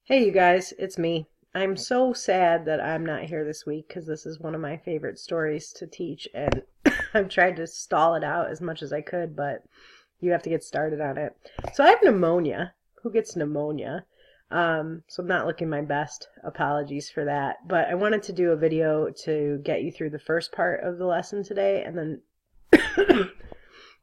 Hey you guys, it's me. I'm so sad that I'm not here this week because this is one of my favorite stories to teach, and I've tried to stall it out as much as I could, but you have to get started on it. So I have pneumonia. Who gets pneumonia? So I'm not looking my best. Apologies for that. But I wanted to do a video to get you through the first part of the lesson today, and then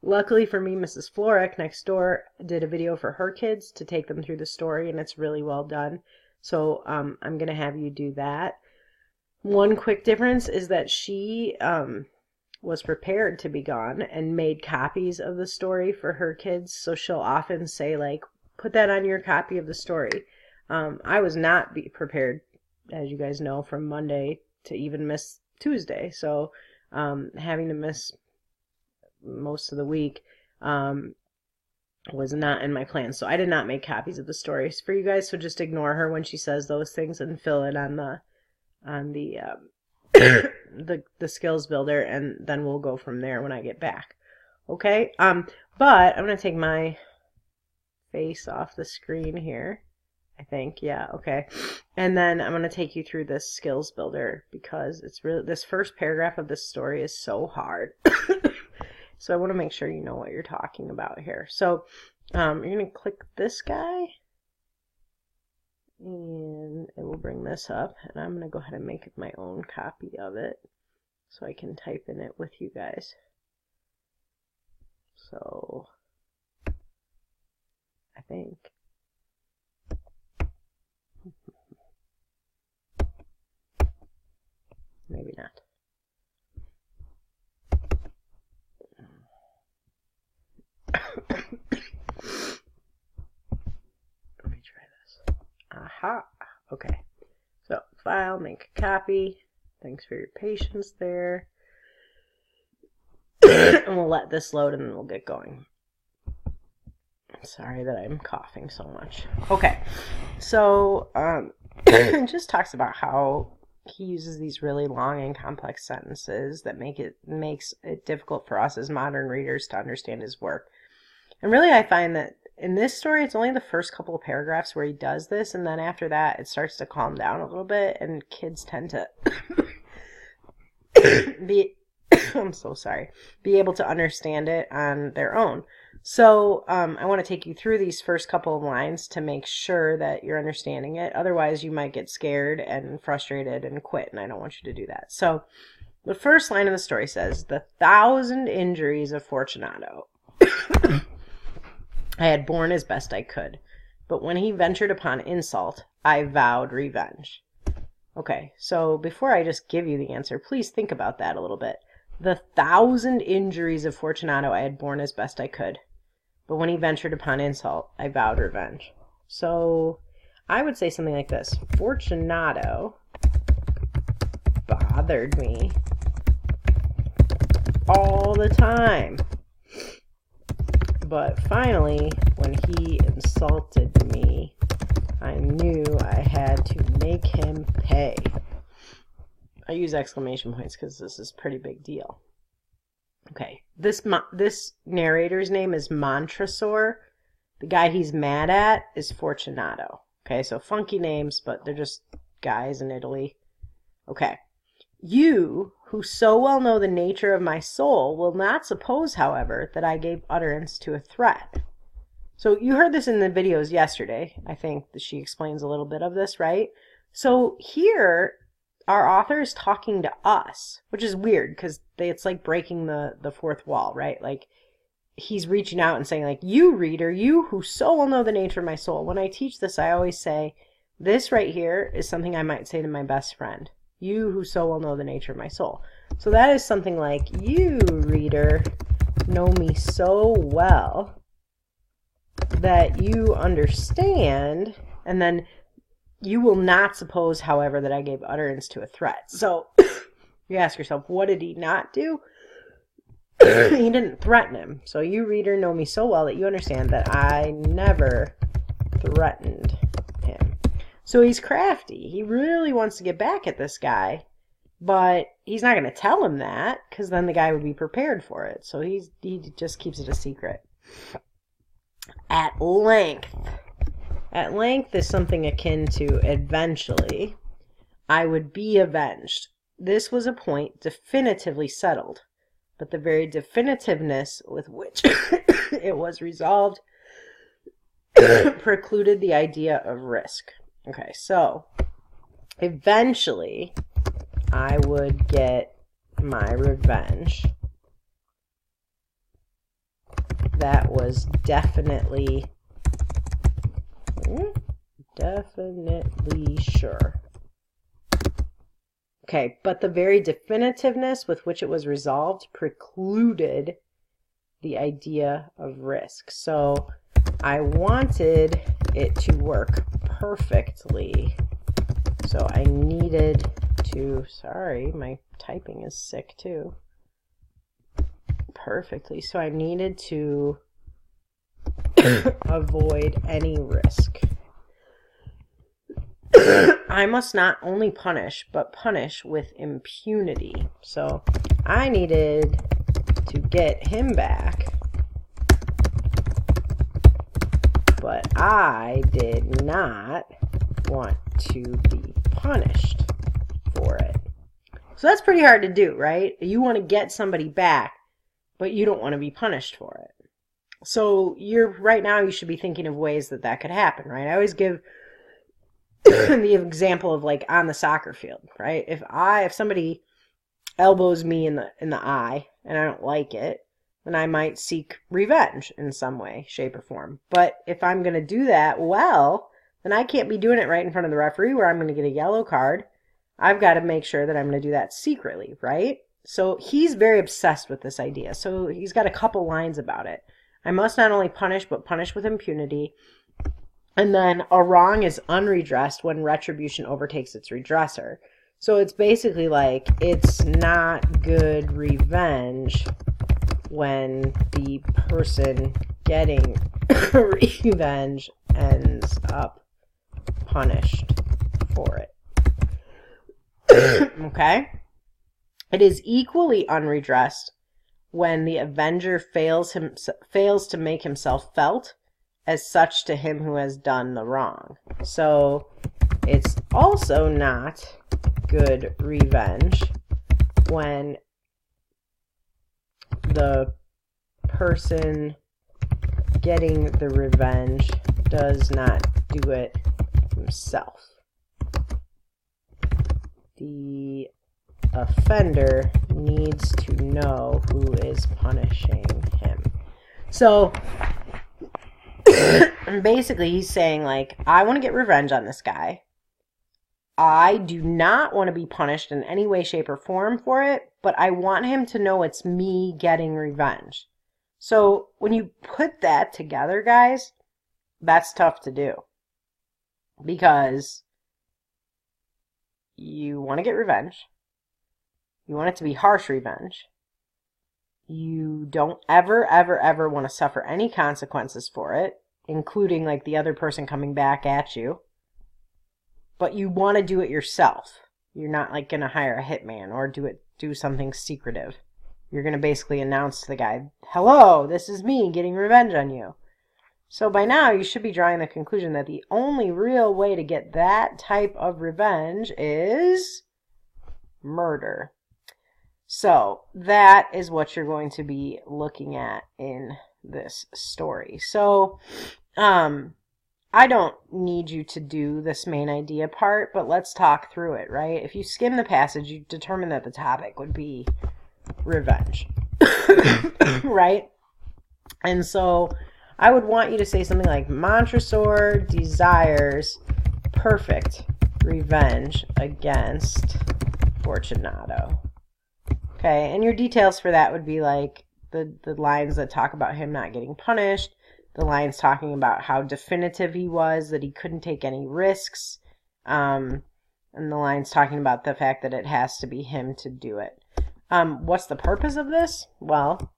luckily for me, Mrs. Florek next door did a video for her kids to take them through the story, and it's really well done. So I'm going to have you do that. One quick difference is that she was prepared to be gone and made copies of the story for her kids. So she'll often say, like, put that on your copy of the story. I was not prepared, as you guys know, from Monday to even miss Tuesday. So having to miss most of the week was not in my plans. So I did not make copies of the stories for you guys. So just ignore her when she says those things and fill it on the the skills builder, and then we'll go from there when I get back. Okay? But I'm gonna take my face off the screen here. I think, yeah, okay. And then I'm gonna take you through this skills builder because it's really, this first paragraph of this story is so hard. So I want to make sure you know what you're talking about here. So you're going to click this guy, and it will bring this up. And I'm going to go ahead and make my own copy of it so I can type in it with you guys. So I think maybe not. Let me try this. Aha. Okay. So, file, make a copy. Thanks for your patience there. And we'll let this load and then we'll get going. Sorry that I'm coughing so much. Okay. So, it just talks about how he uses these really long and complex sentences that makes it difficult for us as modern readers to understand his work. And really, I find that in this story, it's only the first couple of paragraphs where he does this, and then after that, it starts to calm down a little bit, and kids tend to be, I'm so sorry, be able to understand it on their own. So I want to take you through these first couple of lines to make sure that you're understanding it. Otherwise, you might get scared and frustrated and quit, and I don't want you to do that. So the first line of the story says, "The 1,000 injuries of Fortunato I had borne as best I could, but when he ventured upon insult, I vowed revenge." Okay, so before I just give you the answer, please think about that a little bit. The 1,000 injuries of Fortunato I had borne as best I could, but when he ventured upon insult, I vowed revenge. So I would say something like this. Fortunato bothered me all the time. But finally, when he insulted me, I knew I had to make him pay. I use exclamation points because this is a pretty big deal. Okay, this narrator's name is Montresor. The guy he's mad at is Fortunato. Okay, so funky names, but they're just guys in Italy. Okay. "You, who so well know the nature of my soul, will not suppose, however, that I gave utterance to a threat." So you heard this in the videos yesterday. I think that she explains a little bit of this, right? So here, our author is talking to us, which is weird because it's like breaking the fourth wall, right? Like he's reaching out and saying, like, "You reader, you who so well know the nature of my soul." When I teach this, I always say, this right here is something I might say to my best friend. "You who so well know the nature of my soul." So that is something like, "You, reader, know me so well that you understand," and then, "you will not suppose, however, that I gave utterance to a threat." So you ask yourself, what did he not do? He didn't threaten him. So "you, reader, know me so well that you understand that I never threatened him." So he's crafty. He really wants to get back at this guy, but he's not going to tell him that because then the guy would be prepared for it. So he just keeps it a secret. At length, At length is something akin to eventually. I would be avenged. This was a point definitively settled, but the very definitiveness with which it was resolved precluded the idea of risk. Okay, so eventually I would get my revenge. That was definitely sure. Okay, but the very definitiveness with which it was resolved precluded the idea of risk. So I wanted it to work perfectly. So I needed to, sorry, my typing is sick too. Perfectly. So I needed to avoid any risk. I must not only punish, but punish with impunity. So I needed to get him back, but I did not want to be punished for it. So that's pretty hard to do, right? You want to get somebody back, but you don't want to be punished for it. So right now you should be thinking of ways that that could happen, right? I always give the example of like on the soccer field, right? If somebody elbows me in the eye and I don't like it, then I might seek revenge in some way, shape, or form. But if I'm going to do that, well, then I can't be doing it right in front of the referee where I'm going to get a yellow card. I've got to make sure that I'm going to do that secretly, right? So he's very obsessed with this idea. So he's got a couple lines about it. I must not only punish, but punish with impunity. And then a wrong is unredressed when retribution overtakes its redresser. So it's basically like it's not good revenge when the person getting revenge ends up punished for it. Okay? It is equally unredressed when the avenger fails to make himself felt as such to him who has done the wrong. So it's also not good revenge when the person getting the revenge does not do it himself. The offender needs to know who is punishing him. So basically he's saying, like, I want to get revenge on this guy. I do not want to be punished in any way, shape, or form for it, but I want him to know it's me getting revenge. So when you put that together, guys, that's tough to do. Because you want to get revenge. You want it to be harsh revenge. You don't ever, ever, ever want to suffer any consequences for it, including like the other person coming back at you. But you want to do it yourself. You're not like going to hire a hitman or do something secretive. You're going to basically announce to the guy, hello, this is me getting revenge on you. So by now you should be drawing the conclusion that the only real way to get that type of revenge is murder. So that is what you're going to be looking at in this story. So I don't need you to do this main idea part, but let's talk through it, right? If you skim the passage, you determine that the topic would be revenge, right? And so I would want you to say something like, Montresor desires perfect revenge against Fortunato. Okay, and your details for that would be like the lines that talk about him not getting punished, the lines talking about how definitive he was, that he couldn't take any risks, and the lines talking about the fact that it has to be him to do it. What's the purpose of this? Well,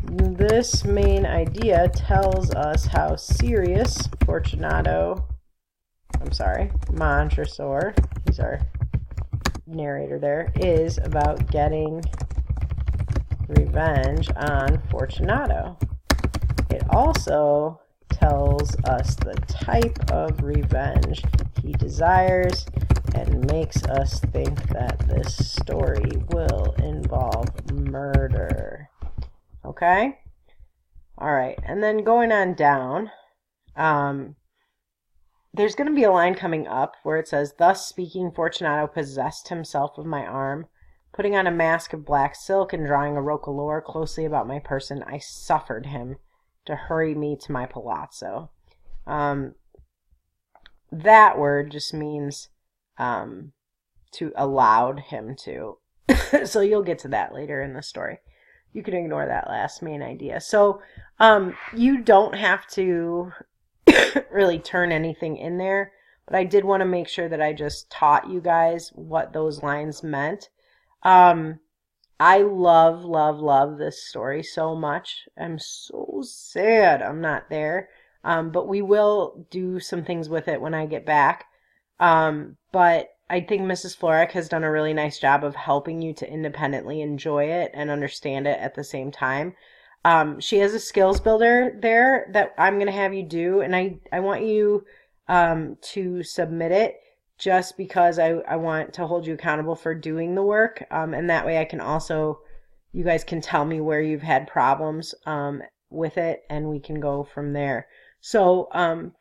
this main idea tells us how serious Montresor, he's our narrator there, is about getting revenge on Fortunato. It also tells us the type of revenge he desires and makes us think that this story will involve murder. Okay? Alright, and then going on down, there's going to be a line coming up where it says, thus speaking, Fortunato possessed himself of my arm. Putting on a mask of black silk and drawing a roquelaure closely about my person, I suffered him to hurry me to my palazzo. That word just means to allowed him to. So you'll get to that later in the story. You can ignore that last main idea. So you don't have to really turn anything in there, but I did want to make sure that I just taught you guys what those lines meant. I love this story so much. I'm so sad I'm not there. But we will do some things with it when I get back. But I think Mrs. Florek has done a really nice job of helping you to independently enjoy it and understand it at the same time. She has a skills builder there that I'm going to have you do, and I want you to submit it just because I want to hold you accountable for doing the work, and that way I can also, you guys can tell me where you've had problems with it, and we can go from there. So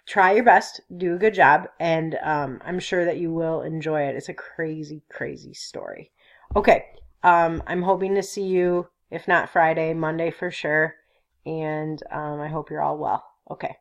try your best, do a good job, and I'm sure that you will enjoy it. It's a crazy, crazy story. Okay, I'm hoping to see you, if not Friday, Monday for sure, and I hope you're all well. Okay.